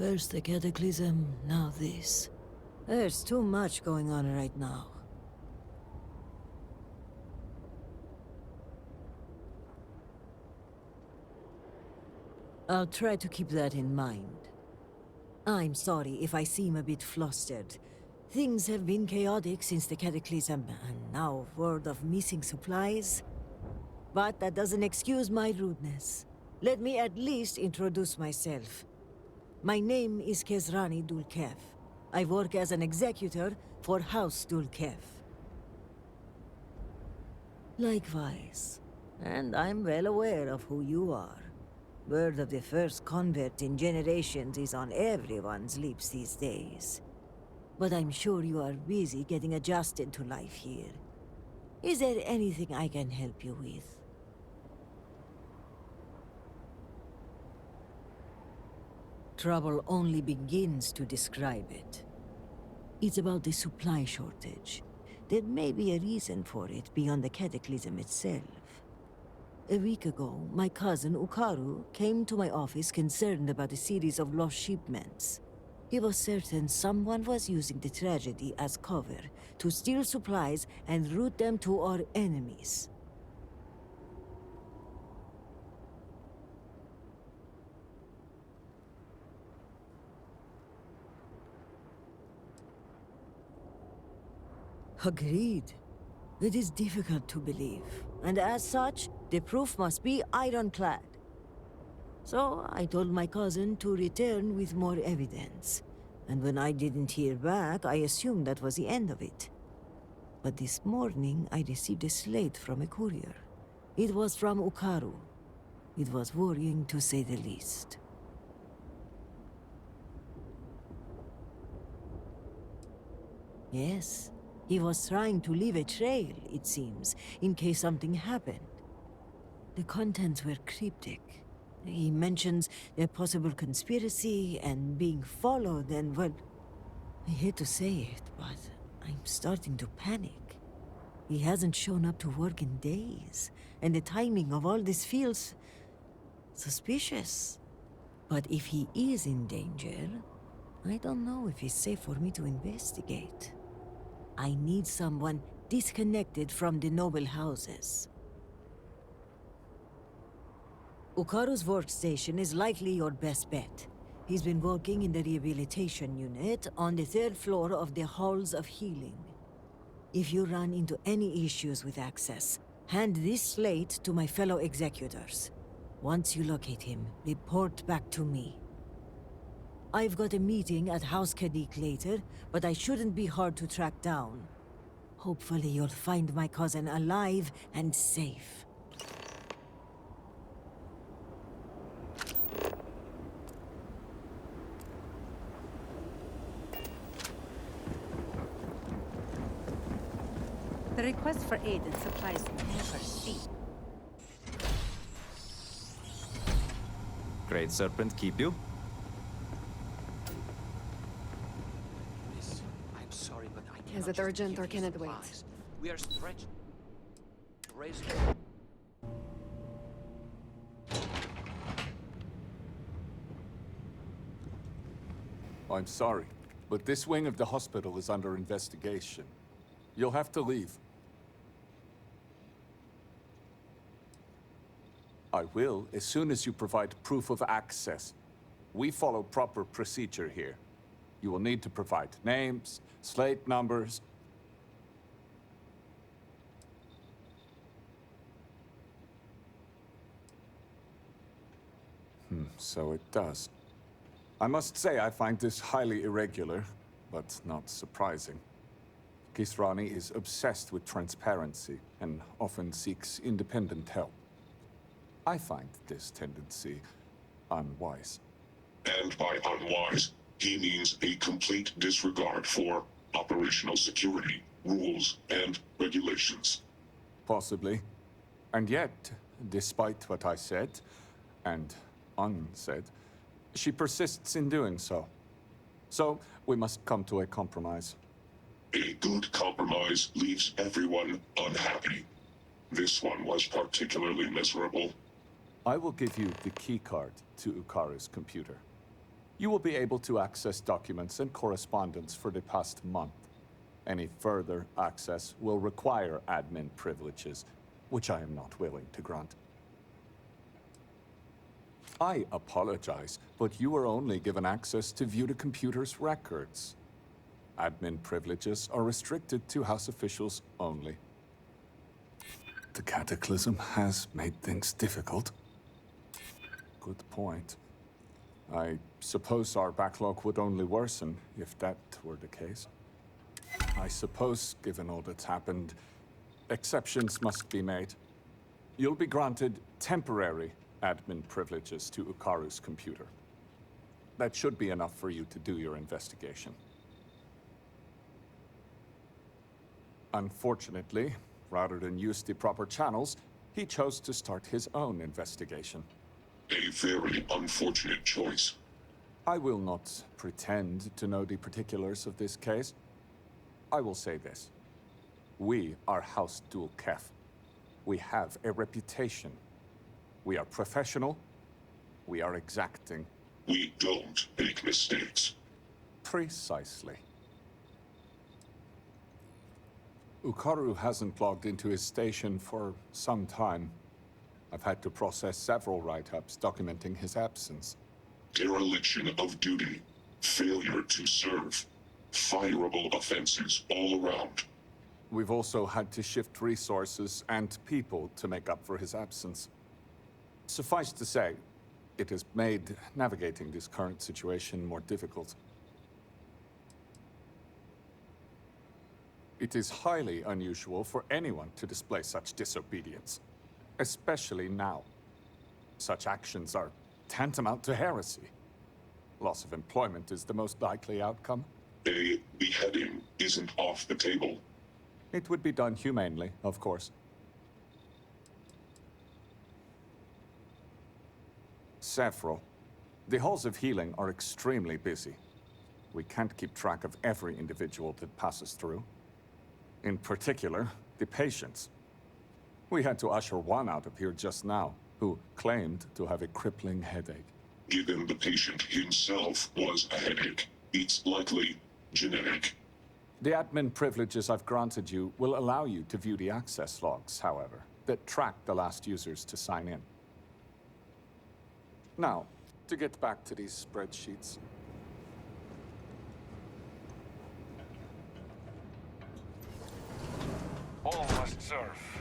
First the cataclysm, now this. There's too much going on right now. I'll try to keep that in mind. I'm sorry if I seem a bit flustered. Things have been chaotic since the cataclysm, and now word of missing supplies. But that doesn't excuse my rudeness. Let me at least introduce myself. My name is Kezrani Dulkev. I work as an executor for House Dulkev. Likewise. And I'm well aware of who you are. Word of the first convert in generations is on everyone's lips these days. But I'm sure you are busy getting adjusted to life here. Is there anything I can help you with? Trouble only begins to describe it. It's about the supply shortage. There may be a reason for it beyond the cataclysm itself. A week ago, my cousin Ukaru came to my office concerned about a series of lost shipments. He was certain someone was using the tragedy as cover to steal supplies and route them to our enemies. Agreed. It is difficult to believe, and as such, the proof must be ironclad. So I told my cousin to return with more evidence. And when I didn't hear back, I assumed that was the end of it. But this morning, I received a slate from a courier. It was from Ukaru. It was worrying, to say the least. Yes, he was trying to leave a trail, it seems, in case something happened. The contents were cryptic. He mentions a possible conspiracy and being followed and, well, I hate to say it, but I'm starting to panic. He hasn't shown up to work in days, and the timing of all this feels suspicious. But if he is in danger, I don't know if it's safe for me to investigate. I need someone disconnected from the noble houses. Ukaru's workstation is likely your best bet. He's been working in the rehabilitation unit on the third floor of the Halls of Healing. If you run into any issues with access, hand this slate to my fellow executors. Once you locate him, report back to me. I've got a meeting at House Kadik later, but I shouldn't be hard to track down. Hopefully you'll find my cousin alive and safe. The request for aid and supplies never cease. Great Serpent keep you? Miss, I'm sorry, but I cannot Is it just urgent give or you can it wait? supplies. We are stretched. Raise. I'm sorry, but this wing of the hospital is under investigation. You'll have to leave. I will, as soon as you provide proof of access. We follow proper procedure here. You will need to provide names, slate numbers. So it does. I must say I find this highly irregular, but not surprising. Kisrani is obsessed with transparency and often seeks independent help. I find this tendency unwise. And by unwise, he means a complete disregard for operational security, rules, and regulations. Possibly. And yet, despite what I said, and unsaid, she persists in doing so. So, we must come to a compromise. A good compromise leaves everyone unhappy. This one was particularly miserable. I will give you the keycard to Ukaru's computer. You will be able to access documents and correspondence for the past month. Any further access will require admin privileges, which I am not willing to grant. I apologize, but you were only given access to view the computer's records. Admin privileges are restricted to House officials only. The Cataclysm has made things difficult. Good point. I suppose our backlog would only worsen if that were the case. I suppose, given all that's happened, exceptions must be made. You'll be granted temporary admin privileges to Ukaru's computer. That should be enough for you to do your investigation. Unfortunately, rather than use the proper channels, he chose to start his own investigation. A very unfortunate choice. I will not pretend to know the particulars of this case. I will say this. We are House Dul Kef. We have a reputation. We are professional. We are exacting. We don't make mistakes. Precisely. Ukaru hasn't logged into his station for some time. I've had to process several write-ups documenting his absence. Dereliction of duty. Failure to serve. Fireable offenses all around. We've also had to shift resources and people to make up for his absence. Suffice to say, it has made navigating this current situation more difficult. It is highly unusual for anyone to display such disobedience, especially now. Such actions are tantamount to heresy. Loss of employment is the most likely outcome. A beheading isn't off the table. It would be done humanely, of course. Several. The halls of healing are extremely busy. We can't keep track of every individual that passes through. In particular, the patients. We had to usher one out of here just now, who claimed to have a crippling headache. Given the patient himself was a headache, it's likely genetic. The admin privileges I've granted you will allow you to view the access logs, however, that track the last users to sign in. Now, to get back to these spreadsheets. All must serve.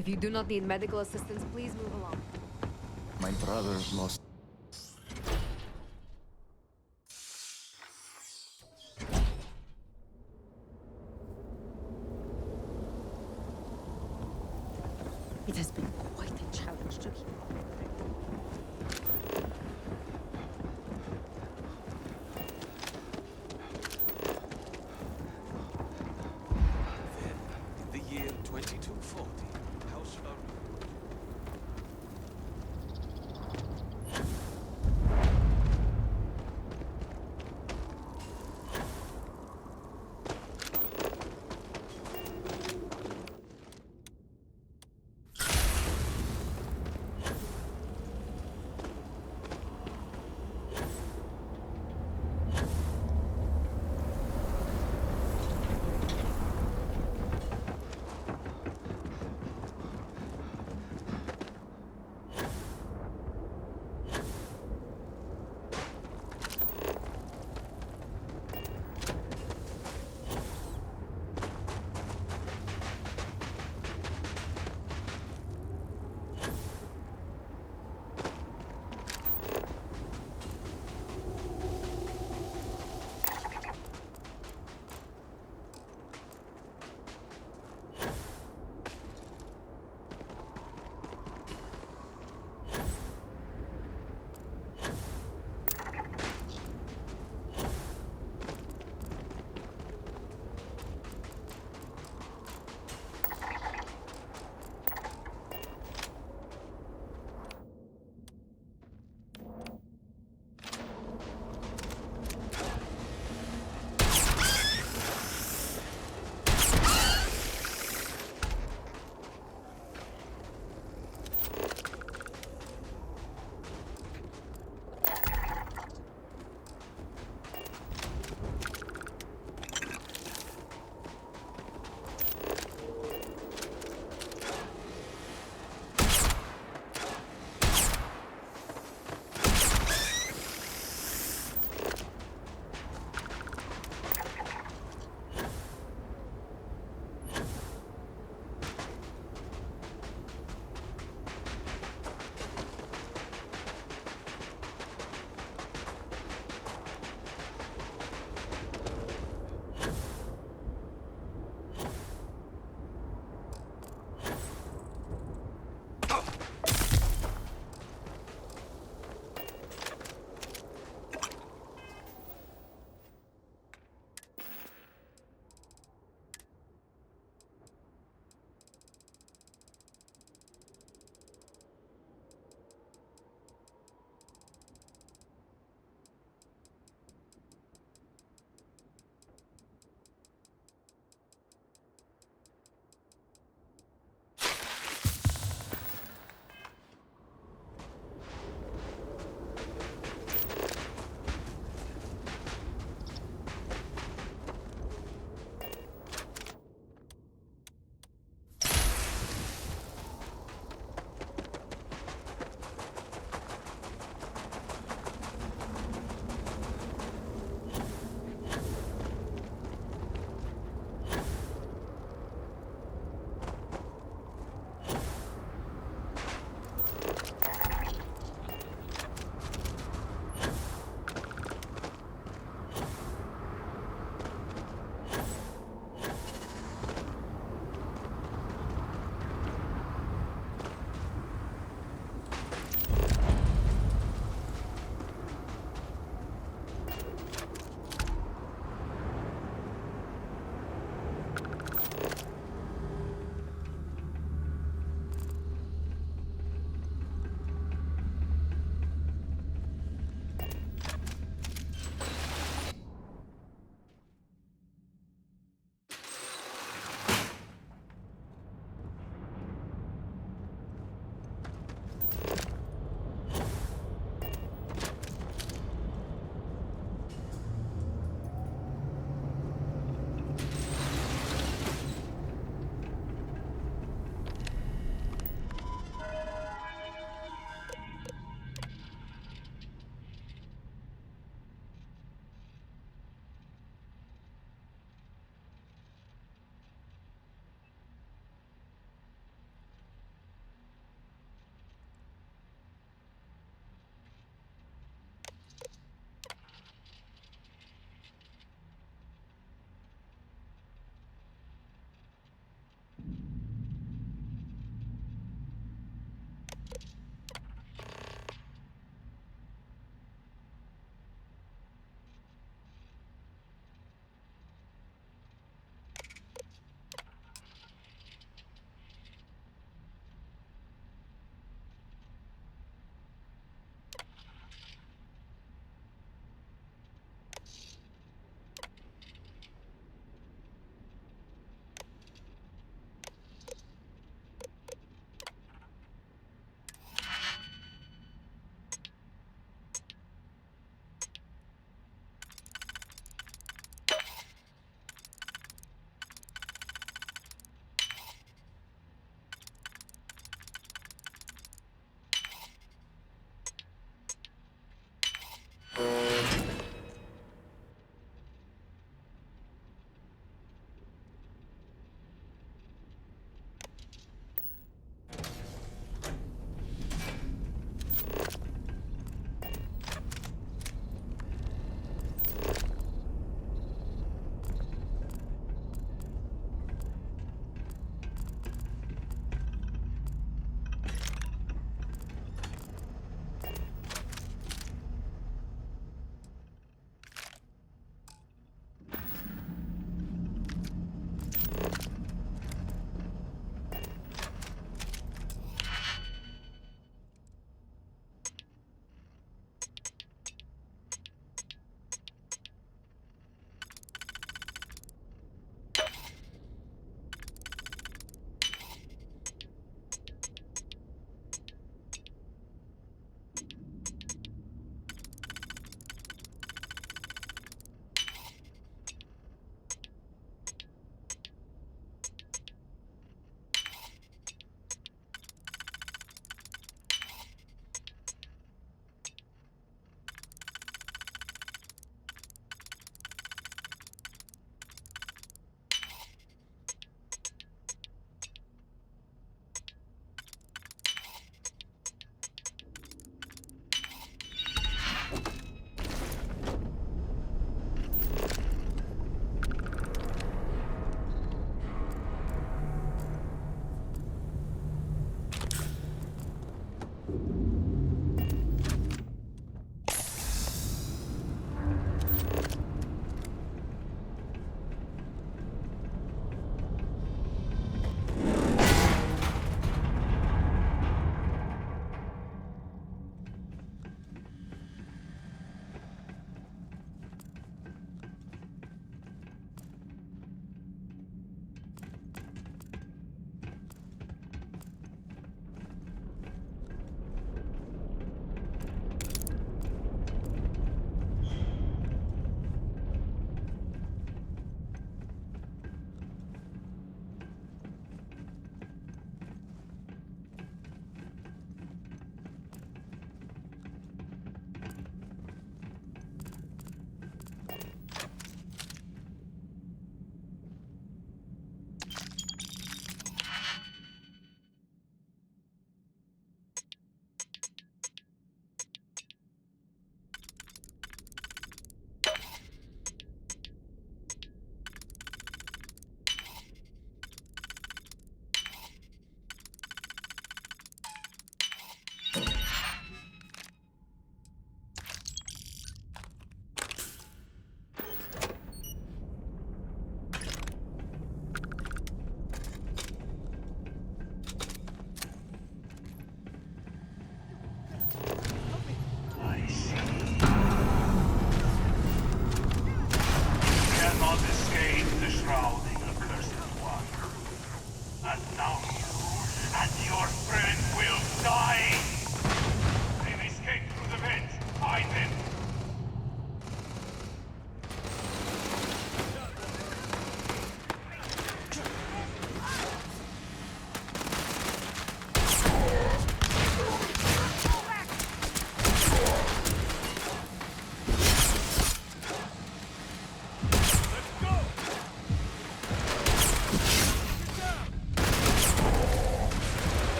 If you do not need medical assistance, please move along. My brother lost. It has been quite a challenge to keep up. Then, in the year 2240, House Farouk.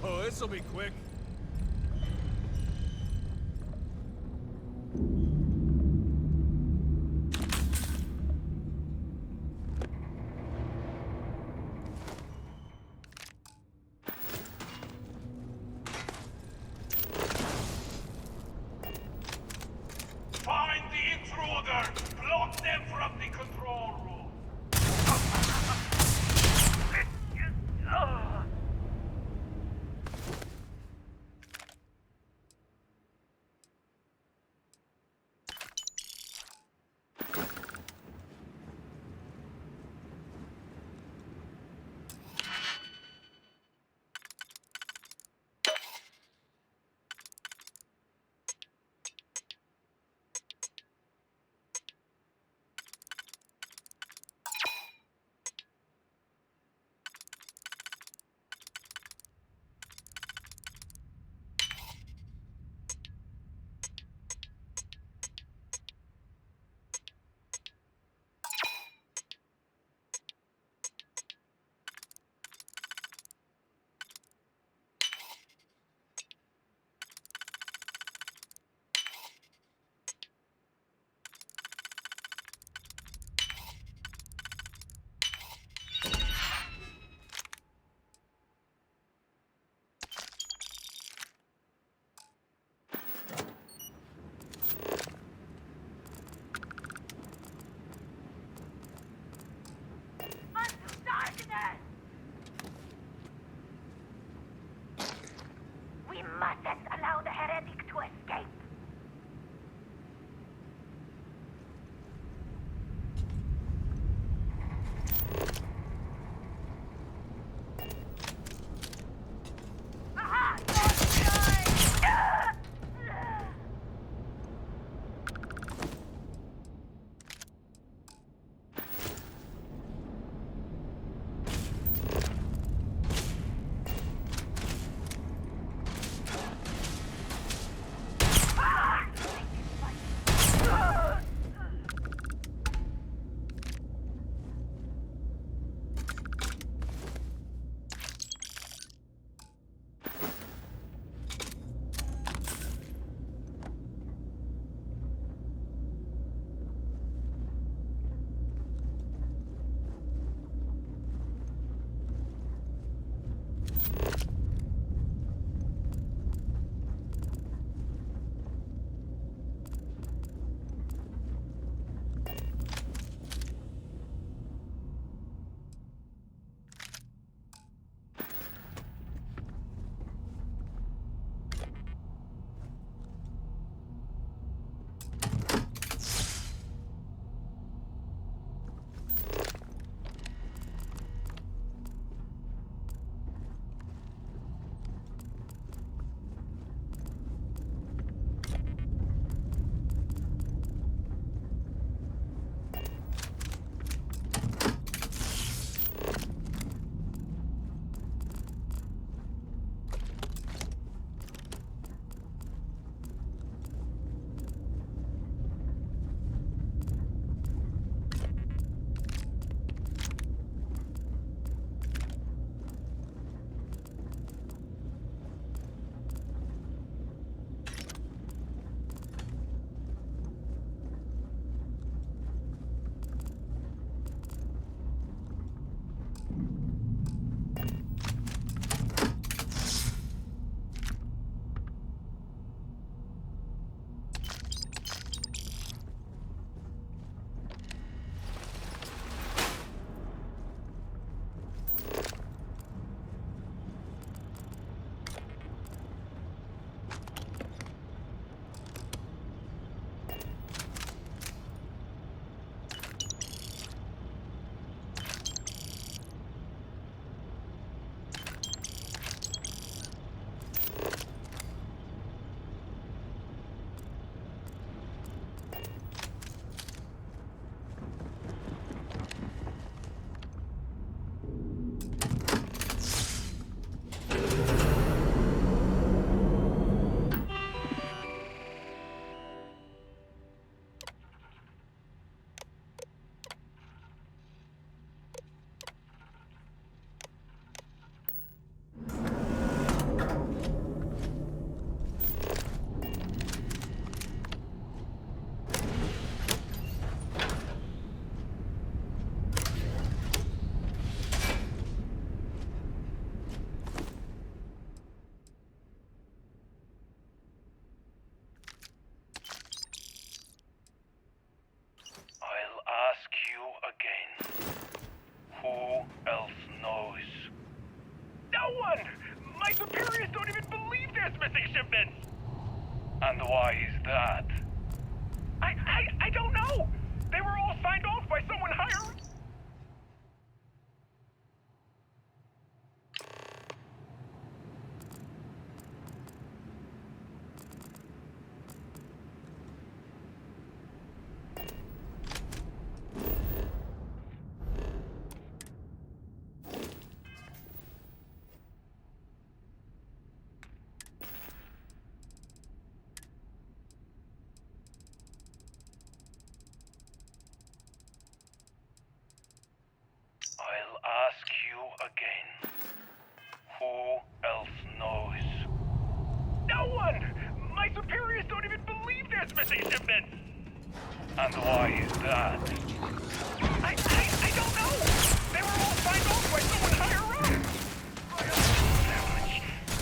Oh, this'll be quick. Find the intruder! Block them from the control room! And why is that? I don't know! They were all signed off by someone higher. I'll ask you again. Who else knows? No one! My superiors don't even believe there's missing shipments! And why is that? I don't know! They were all signed off by someone higher up!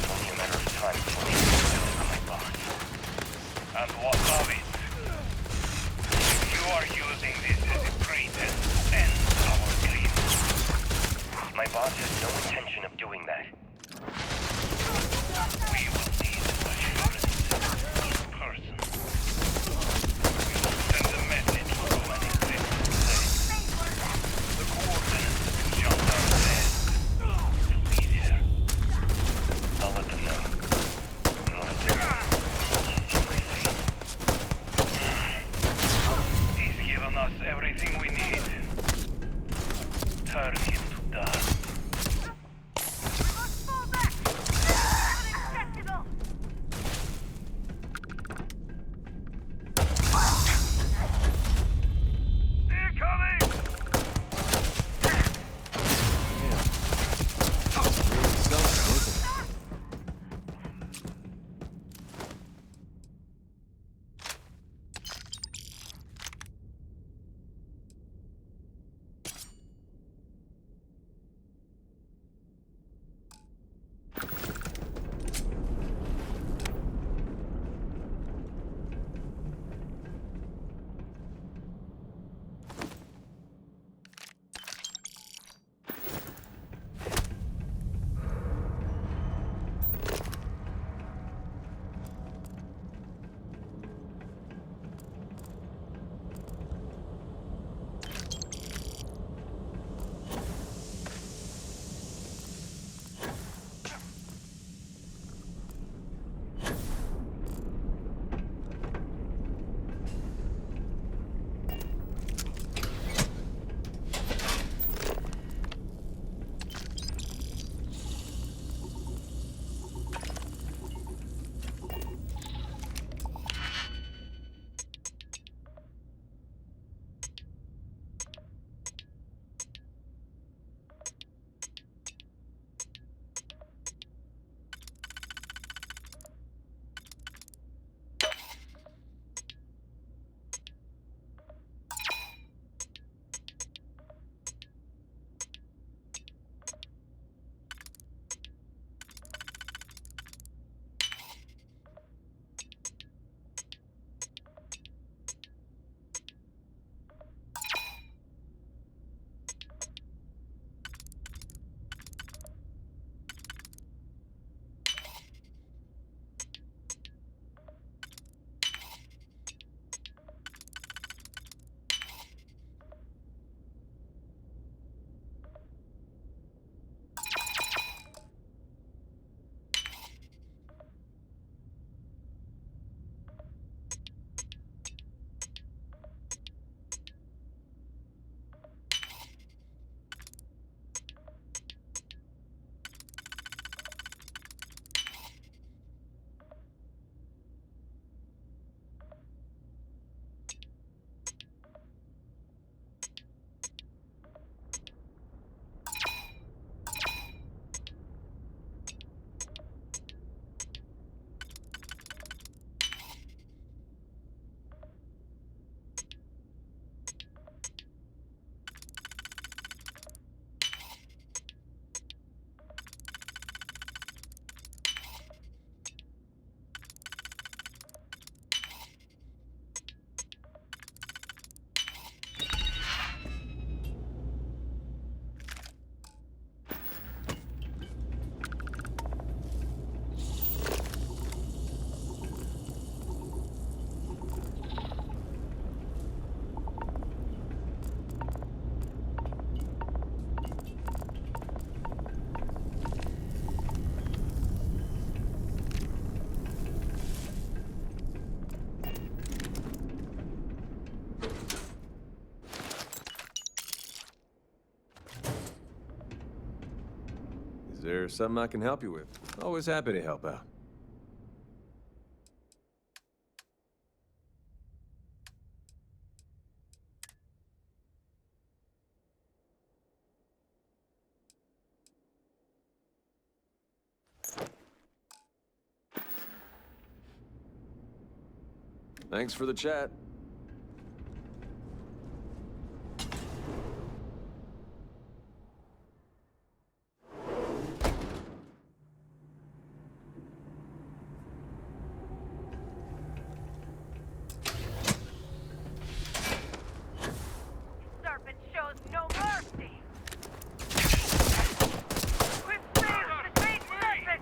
Only a matter of time before they spill my box. And what of it? You are using this as a pretext to end our agreement. My boss has no intention of doing that. We will need assurance in person. We will send a message to an executive place. The coordinates that you jumped out there will be there. I'll let them know. And let them know. He's given us everything we need. Turn him to dust. We must fall back! Unacceptable! Is there something I can help you with? Always happy to help out. Thanks for the chat. Serpent shows no mercy. We've failed the great serpent.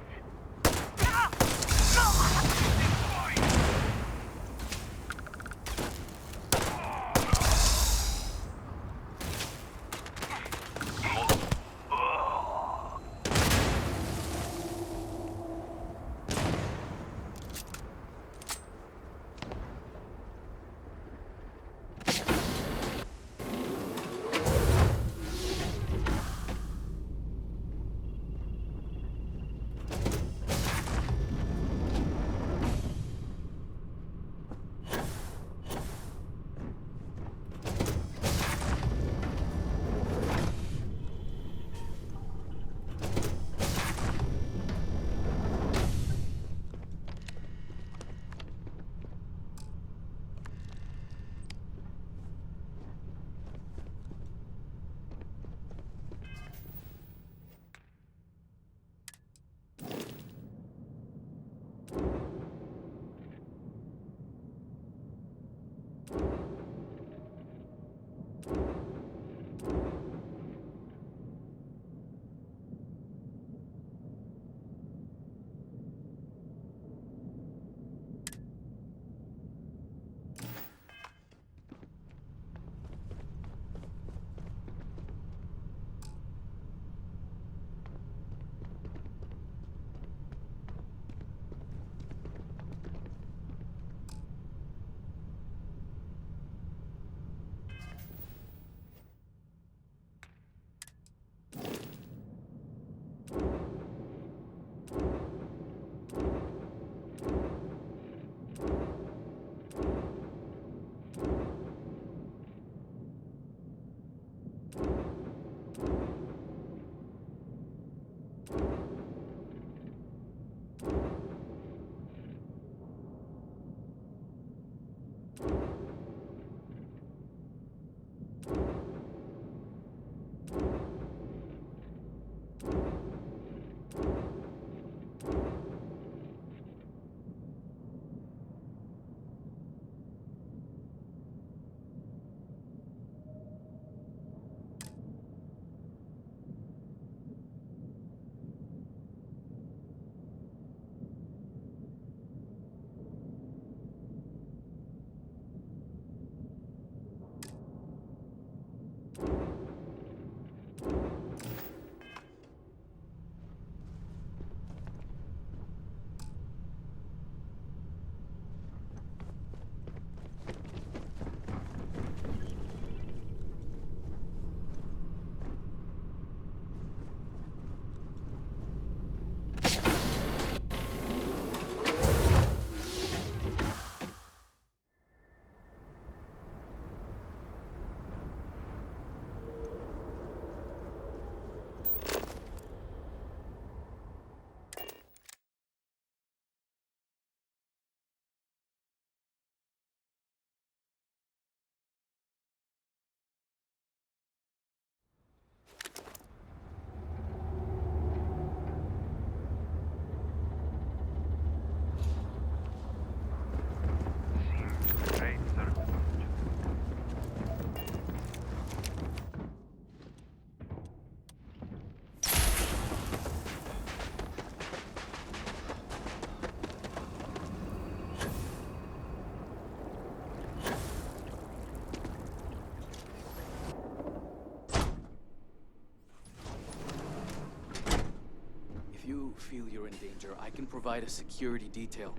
If you feel you're in danger, I can provide a security detail.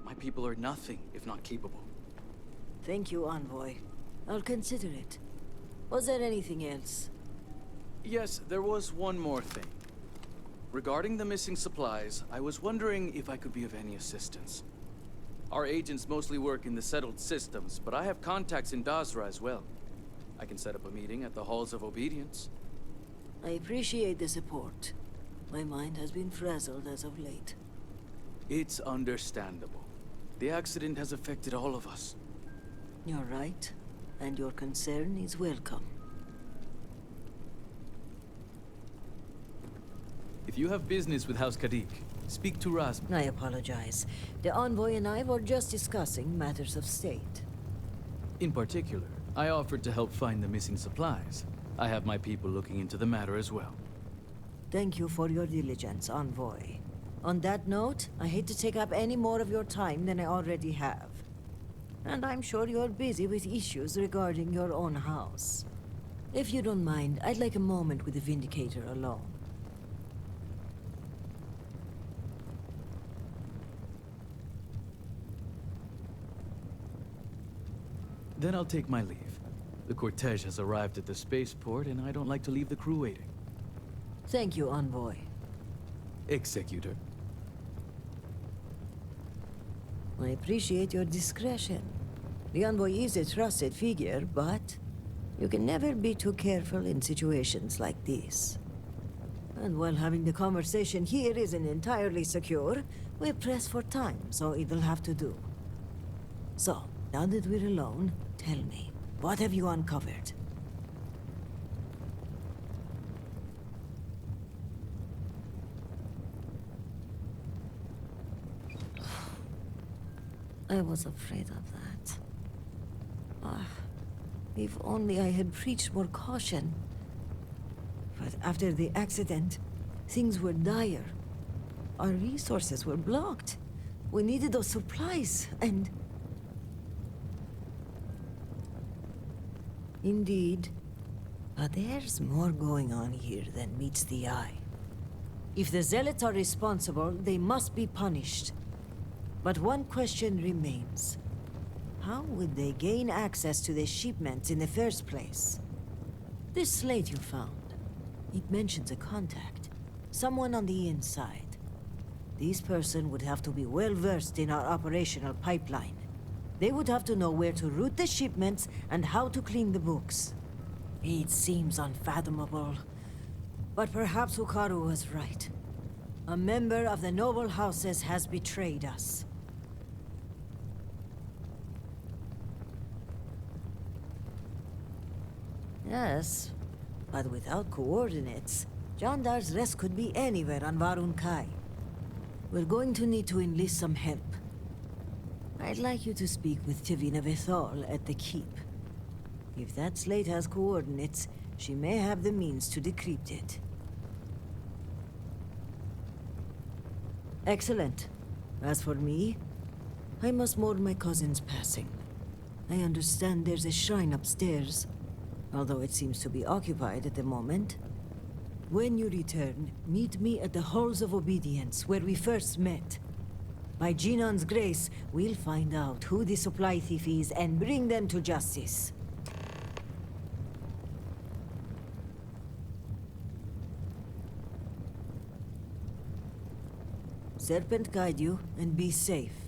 My people are nothing if not capable. Thank you, Envoy. I'll consider it. Was there anything else? Yes, there was one more thing. Regarding the missing supplies, I was wondering if I could be of any assistance. Our agents mostly work in the settled systems, but I have contacts in Dazra as well. I can set up a meeting at the Halls of Obedience. I appreciate the support. My mind has been frazzled as of late. It's understandable. The accident has affected all of us. You're right, and your concern is welcome. If you have business with House Kadik, speak to Raz. I apologize. The envoy and I were just discussing matters of state. In particular, I offered to help find the missing supplies. I have my people looking into the matter as well. Thank you for your diligence, envoy. On that note, I hate to take up any more of your time than I already have. And I'm sure you're busy with issues regarding your own house. If you don't mind, I'd like a moment with the Vindicator alone. Then I'll take my leave. The cortege has arrived at the spaceport, and I don't like to leave the crew waiting. Thank you, envoy. Executor. I appreciate your discretion. The envoy is a trusted figure, but you can never be too careful in situations like this. And while having the conversation here isn't entirely secure, we're pressed for time, so it'll have to do. So, now that we're alone, tell me, what have you uncovered? I was afraid of that. If only I had preached more caution. But after the accident, things were dire. Our resources were blocked. We needed those supplies, and... Indeed. But there's more going on here than meets the eye. If the Zealots are responsible, they must be punished. But one question remains. How would they gain access to the shipments in the first place? This slate you found, it mentions a contact. Someone on the inside. This person would have to be well versed in our operational pipeline. They would have to know where to route the shipments and how to clean the books. It seems unfathomable. But perhaps Hukaru was right. A member of the noble houses has betrayed us. Yes, but without coordinates, Jandar's rest could be anywhere on Varun Kai. We're going to need to enlist some help. I'd like you to speak with Tivina Vithal at the Keep. If that slate has coordinates, she may have the means to decrypt it. Excellent. As for me, I must mourn my cousin's passing. I understand there's a shrine upstairs, although it seems to be occupied at the moment. When you return, meet me at the Halls of Obedience, where we first met. By Jinon's grace, we'll find out who the supply thief is and bring them to justice. Serpent guide you, and be safe.